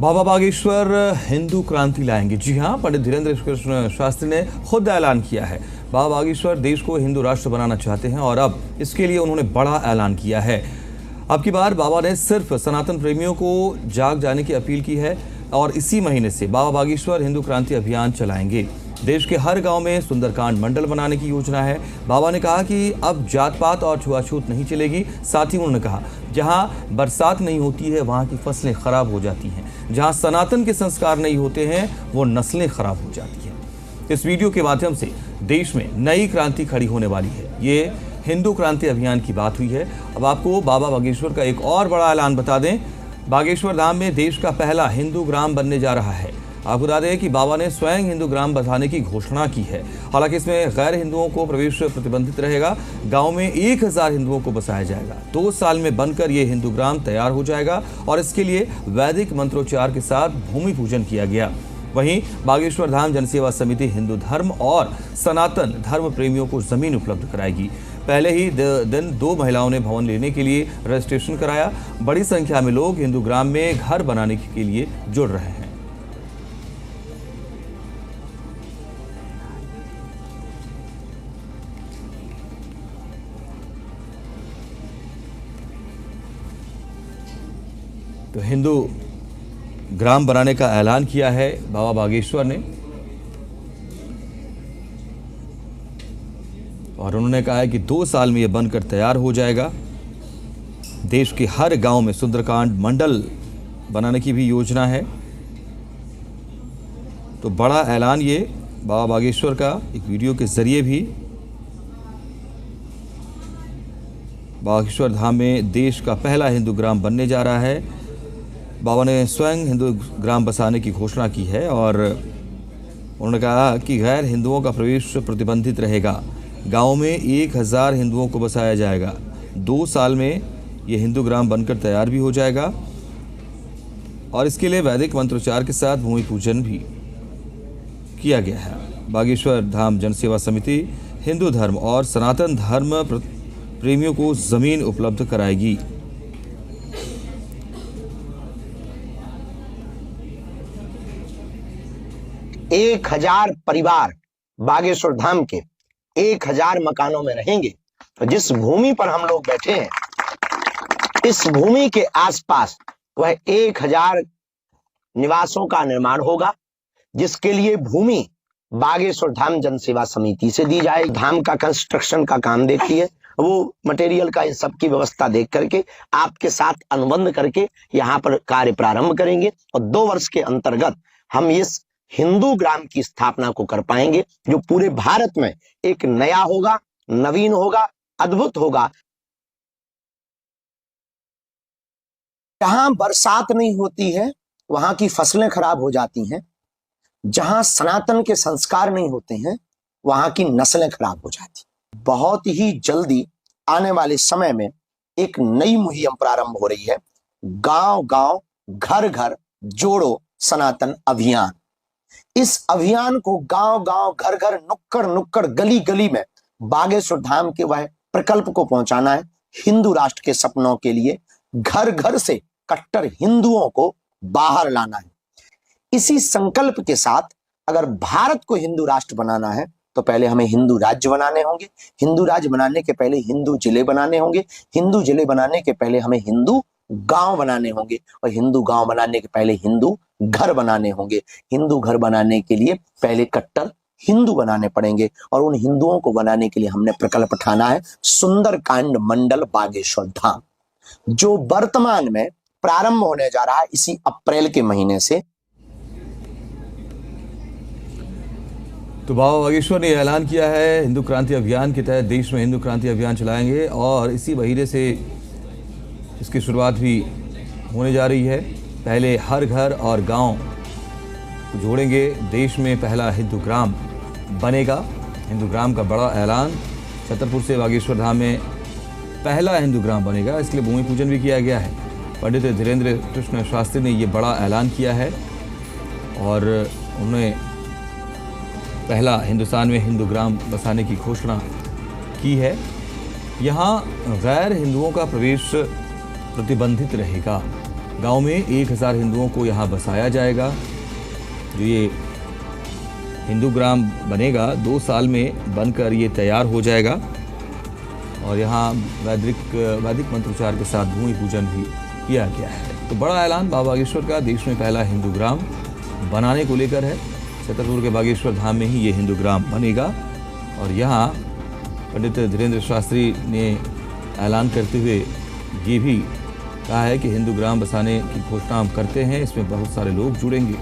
बाबा बागेश्वर हिंदू क्रांति लाएंगे। जी हां, पंडित धीरेन्द्र कृष्ण शास्त्री ने खुद ऐलान किया है। बाबा बागेश्वर देश को हिंदू राष्ट्र बनाना चाहते हैं और अब इसके लिए उन्होंने बड़ा ऐलान किया है। अब की बार बाबा ने सिर्फ सनातन प्रेमियों को जाग जाने की अपील की है और इसी महीने से बाबा बागेश्वर हिंदू क्रांति अभियान चलाएंगे। देश के हर गांव में सुंदरकांड मंडल बनाने की योजना है। बाबा ने कहा कि अब जात पात और छुआछूत नहीं चलेगी। साथ ही उन्होंने कहा, जहां बरसात नहीं होती है वहां की फसलें खराब हो जाती हैं, जहां सनातन के संस्कार नहीं होते हैं वो नस्लें खराब हो जाती हैं। इस वीडियो के माध्यम से देश में नई क्रांति खड़ी होने वाली है। ये हिंदू क्रांति अभियान की बात हुई है। अब आपको बाबा बागेश्वर का एक और बड़ा ऐलान बता दें। बागेश्वर धाम में देश का पहला हिंदू ग्राम बनने जा रहा है। आपको बता दें कि बाबा ने स्वयं हिंदू ग्राम बसाने की घोषणा की है। हालांकि इसमें गैर हिंदुओं को प्रवेश प्रतिबंधित रहेगा। गांव में 1000 हिंदुओं को बसाया जाएगा। 2 साल में बनकर ये हिंदू ग्राम तैयार हो जाएगा और इसके लिए वैदिक मंत्रोच्चार के साथ भूमि पूजन किया गया। वहीं बागेश्वर धाम जनसेवा समिति हिंदू धर्म और सनातन धर्म प्रेमियों को जमीन उपलब्ध कराएगी। पहले ही दिन 2 महिलाओं ने भवन लेने के लिए रजिस्ट्रेशन कराया। बड़ी संख्या में लोग हिंदू ग्राम में घर बनाने के लिए जुड़ रहे हैं। तो हिंदू ग्राम बनाने का ऐलान किया है बाबा बागेश्वर ने और उन्होंने कहा है कि 2 साल में यह बनकर तैयार हो जाएगा। देश के हर गांव में सुंदरकांड मंडल बनाने की भी योजना है। तो बड़ा ऐलान ये बाबा बागेश्वर का एक वीडियो के जरिए भी बागेश्वर धाम में देश का पहला हिंदू ग्राम बनने जा रहा है। बाबा ने स्वयं हिंदू ग्राम बसाने की घोषणा की है और उन्होंने कहा कि गैर हिंदुओं का प्रवेश प्रतिबंधित रहेगा। गांव में 1000 हिंदुओं को बसाया जाएगा। 2 साल में ये हिंदू ग्राम बनकर तैयार भी हो जाएगा और इसके लिए वैदिक मंत्रोच्चार के साथ भूमि पूजन भी किया गया है। बागेश्वर धाम जनसेवा समिति हिंदू धर्म और सनातन धर्म प्रेमियों को जमीन उपलब्ध कराएगी। एक 1000 परिवार बागेश्वर धाम के 1000 मकानों में रहेंगे। तो जिस भूमि पर हम लोग बैठे हैं, इस भूमि के आसपास वह 1000 निवासों का निर्माण होगा, जिसके लिए भूमि बागेश्वर धाम जनसेवा समिति से दी जाए। धाम का कंस्ट्रक्शन का काम देखती है, वो मटेरियल का इन सब की व्यवस्था देख करके आपके साथ अनुबंध करके यहाँ पर कार्य प्रारंभ करेंगे और 2 वर्ष के अंतर्गत हम इस हिंदू ग्राम की स्थापना को कर पाएंगे, जो पूरे भारत में एक नया होगा, नवीन होगा, अद्भुत होगा। जहां बरसात नहीं होती है वहां की फसलें खराब हो जाती हैं, जहां सनातन के संस्कार नहीं होते हैं वहां की नस्लें खराब हो जाती। बहुत ही जल्दी आने वाले समय में एक नई मुहिम प्रारंभ हो रही है, गांव गांव घर घर जोड़ो सनातन अभियान। इस अभियान को गांव गांव घर घर नुक्कड़ नुक्कड़ गली गली में बागेश्वर धाम के वह प्रकल्प को पहुंचाना है। हिंदू राष्ट्र के सपनों के लिए घर घर से कट्टर हिंदुओं को बाहर लाना है। इसी संकल्प के साथ अगर भारत को हिंदू राष्ट्र बनाना है तो पहले हमें हिंदू राज्य बनाने होंगे। हिंदू राज्य बनाने के पहले हिंदू जिले बनाने होंगे। हिंदू जिले बनाने के पहले हमें हिंदू गांव बनाने होंगे और हिंदू गांव बनाने के पहले हिंदू घर बनाने होंगे। हिंदू घर बनाने के लिए पहले कट्टर हिंदू बनाने पड़ेंगे और उन हिंदुओं को बनाने के लिए हमने प्रकल्प ठाना है सुंदरकांड मंडल बागेश्वर धाम, जो वर्तमान में प्रारंभ होने जा रहा है इसी अप्रैल के महीने से। तो बाबा बागेश्वर ने ऐलान किया है हिंदू क्रांति अभियान के तहत देश में हिंदू क्रांति अभियान चलाएंगे और इसी महीने से इसकी शुरुआत भी होने जा रही है। पहले हर घर और गांव को जोड़ेंगे। देश में पहला हिंदू ग्राम बनेगा। हिंदू ग्राम का बड़ा ऐलान। छतरपुर से बागेश्वर धाम में पहला हिंदू ग्राम बनेगा। इसके लिए भूमि पूजन भी किया गया है। पंडित धीरेन्द्र कृष्ण शास्त्री ने ये बड़ा ऐलान किया है और उन्होंने पहला हिंदुस्तान में हिंदू ग्राम बसाने की घोषणा की है। यहाँ गैर हिंदुओं का प्रवेश प्रतिबंधित रहेगा। गांव में 1000 हिंदुओं को यहाँ बसाया जाएगा। जो ये हिंदू ग्राम बनेगा 2 साल में बनकर ये तैयार हो जाएगा और यहाँ वैदिक मंत्रोच्चार के साथ भूमि पूजन भी किया गया है। तो बड़ा ऐलान बाबा बागेश्वर का देश में पहला हिंदू ग्राम बनाने को लेकर है। छतरपुर के बागेश्वर धाम में ही ये हिंदू ग्राम बनेगा और यहाँ पंडित धीरेन्द्र शास्त्री ने ऐलान करते हुए ये भी कहा है कि हिंदू ग्राम बसाने की घोषणा हम करते हैं, इसमें बहुत सारे लोग जुड़ेंगे।